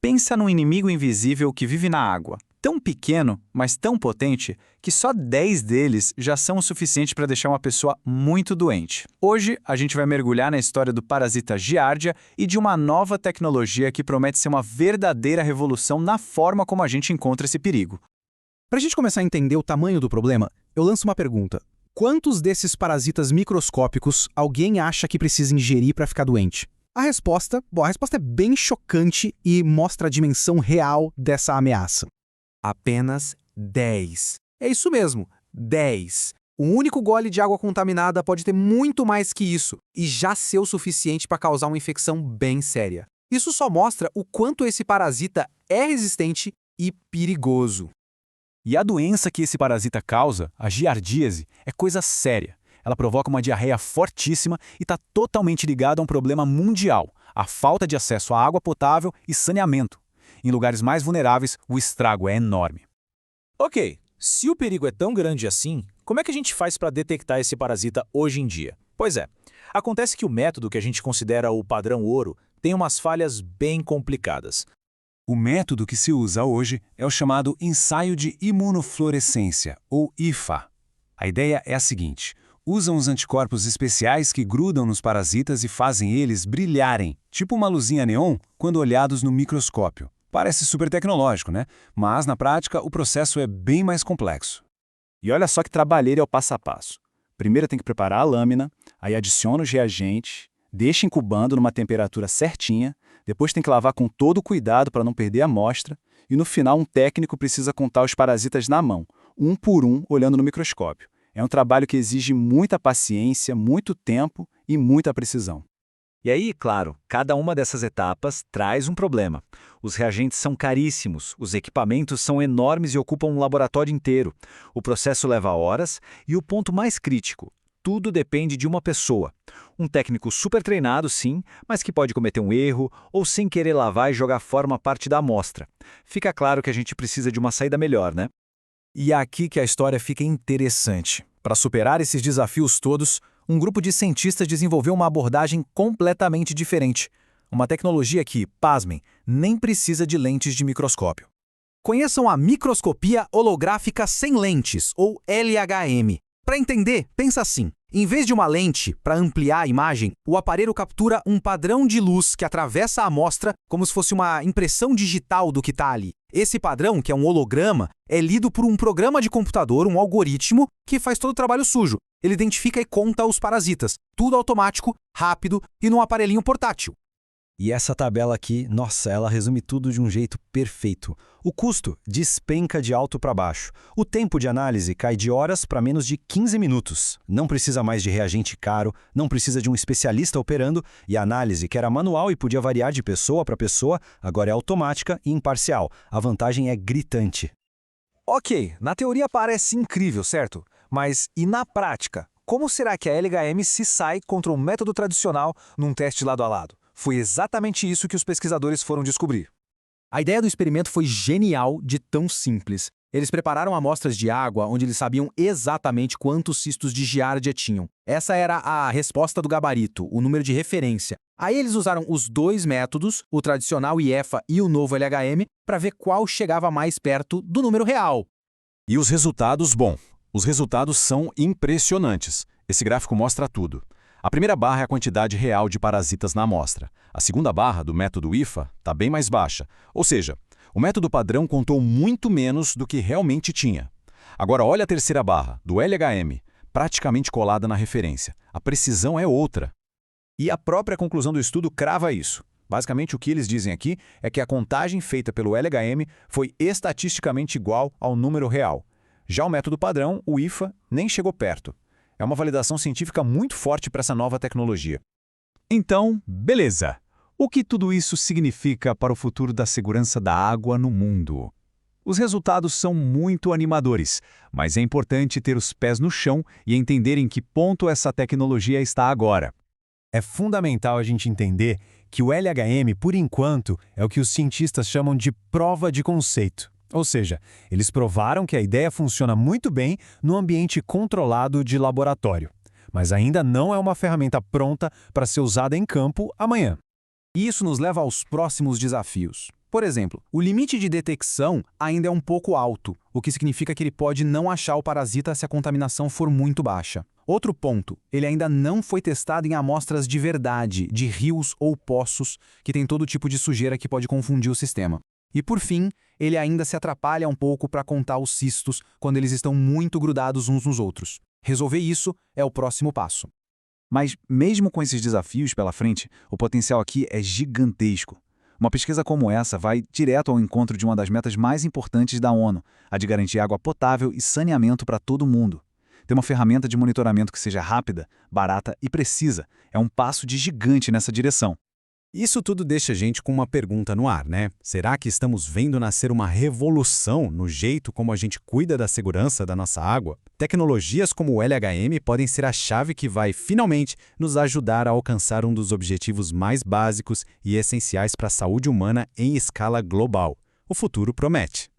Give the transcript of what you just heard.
Pensa num inimigo invisível que vive na água. Tão pequeno, mas tão potente, que só 10 deles já são o suficiente para deixar uma pessoa muito doente. Hoje, a gente vai mergulhar na história do parasita Giardia e de uma nova tecnologia que promete ser uma verdadeira revolução na forma como a gente encontra esse perigo. Para a gente começar a entender o tamanho do problema, eu lanço uma pergunta. Quantos desses parasitas microscópicos alguém acha que precisa ingerir para ficar doente? A resposta é bem chocante e mostra a dimensão real dessa ameaça. Apenas 10. É isso mesmo, 10. Um único gole de água contaminada pode ter muito mais que isso e já ser o suficiente para causar uma infecção bem séria. Isso só mostra o quanto esse parasita é resistente e perigoso. E a doença que esse parasita causa, a giardíase, é coisa séria. Ela provoca uma diarreia fortíssima e está totalmente ligada a um problema mundial, a falta de acesso à água potável e saneamento. Em lugares mais vulneráveis, o estrago é enorme. Ok, se o perigo é tão grande assim, como é que a gente faz para detectar esse parasita hoje em dia? Pois é, acontece que o método que a gente considera o padrão ouro tem umas falhas bem complicadas. O método que se usa hoje é o chamado ensaio de imunofluorescência, ou IFA. A ideia é a seguinte: usam os anticorpos especiais que grudam nos parasitas e fazem eles brilharem, tipo uma luzinha neon, quando olhados no microscópio. Parece super tecnológico, né? Mas, na prática, o processo é bem mais complexo. E olha só que trabalheira é o passo a passo. Primeiro tem que preparar a lâmina, aí adiciona os reagentes, deixa incubando numa temperatura certinha, depois tem que lavar com todo cuidado para não perder a amostra, e no final um técnico precisa contar os parasitas na mão, um por um, olhando no microscópio. É um trabalho que exige muita paciência, muito tempo e muita precisão. E aí, claro, cada uma dessas etapas traz um problema. Os reagentes são caríssimos, os equipamentos são enormes e ocupam um laboratório inteiro. O processo leva horas e o ponto mais crítico: tudo depende de uma pessoa. Um técnico super treinado, sim, mas que pode cometer um erro ou sem querer lavar e jogar fora uma parte da amostra. Fica claro que a gente precisa de uma saída melhor, né? E é aqui que a história fica interessante. Para superar esses desafios todos, um grupo de cientistas desenvolveu uma abordagem completamente diferente. Uma tecnologia que, pasmem, nem precisa de lentes de microscópio. Conheçam a microscopia holográfica sem lentes, ou LHM. Para entender, pensa assim. Em vez de uma lente para ampliar a imagem, o aparelho captura um padrão de luz que atravessa a amostra como se fosse uma impressão digital do que está ali. Esse padrão, que é um holograma, é lido por um programa de computador, um algoritmo, que faz todo o trabalho sujo. Ele identifica e conta os parasitas. Tudo automático, rápido e num aparelhinho portátil. E essa tabela aqui, nossa, ela resume tudo de um jeito perfeito. O custo despenca de alto para baixo. O tempo de análise cai de horas para menos de 15 minutos. Não precisa mais de reagente caro, não precisa de um especialista operando, e a análise, que era manual e podia variar de pessoa para pessoa, agora é automática e imparcial. A vantagem é gritante. Ok, na teoria parece incrível, certo? Mas e na prática? Como será que a LHM se sai contra o método tradicional num teste lado a lado? Foi exatamente isso que os pesquisadores foram descobrir. A ideia do experimento foi genial de tão simples. Eles prepararam amostras de água onde eles sabiam exatamente quantos cistos de Giardia tinham. Essa era a resposta do gabarito, o número de referência. Aí eles usaram os dois métodos, o tradicional IEFA e o novo LHM, para ver qual chegava mais perto do número real. E os resultados, os resultados são impressionantes. Esse gráfico mostra tudo. A primeira barra é a quantidade real de parasitas na amostra. A segunda barra, do método IFA, está bem mais baixa. Ou seja, o método padrão contou muito menos do que realmente tinha. Agora olha a terceira barra, do LHM, praticamente colada na referência. A precisão é outra. E a própria conclusão do estudo crava isso. Basicamente, o que eles dizem aqui é que a contagem feita pelo LHM foi estatisticamente igual ao número real. Já o método padrão, o IFA, nem chegou perto. É uma validação científica muito forte para essa nova tecnologia. Então, beleza. O que tudo isso significa para o futuro da segurança da água no mundo? Os resultados são muito animadores, mas é importante ter os pés no chão e entender em que ponto essa tecnologia está agora. É fundamental a gente entender que o LHM, por enquanto, é o que os cientistas chamam de prova de conceito. Ou seja, eles provaram que a ideia funciona muito bem no ambiente controlado de laboratório, mas ainda não é uma ferramenta pronta para ser usada em campo amanhã. E isso nos leva aos próximos desafios. Por exemplo, o limite de detecção ainda é um pouco alto, o que significa que ele pode não achar o parasita se a contaminação for muito baixa. Outro ponto, ele ainda não foi testado em amostras de verdade, de rios ou poços, que tem todo tipo de sujeira que pode confundir o sistema. E por fim, ele ainda se atrapalha um pouco para contar os cistos quando eles estão muito grudados uns nos outros. Resolver isso é o próximo passo. Mas, mesmo com esses desafios pela frente, o potencial aqui é gigantesco. Uma pesquisa como essa vai direto ao encontro de uma das metas mais importantes da ONU, a de garantir água potável e saneamento para todo mundo. Ter uma ferramenta de monitoramento que seja rápida, barata e precisa é um passo de gigante nessa direção. Isso tudo deixa a gente com uma pergunta no ar, né? Será que estamos vendo nascer uma revolução no jeito como a gente cuida da segurança da nossa água? Tecnologias como o LHM podem ser a chave que vai, finalmente, nos ajudar a alcançar um dos objetivos mais básicos e essenciais para a saúde humana em escala global. O futuro promete.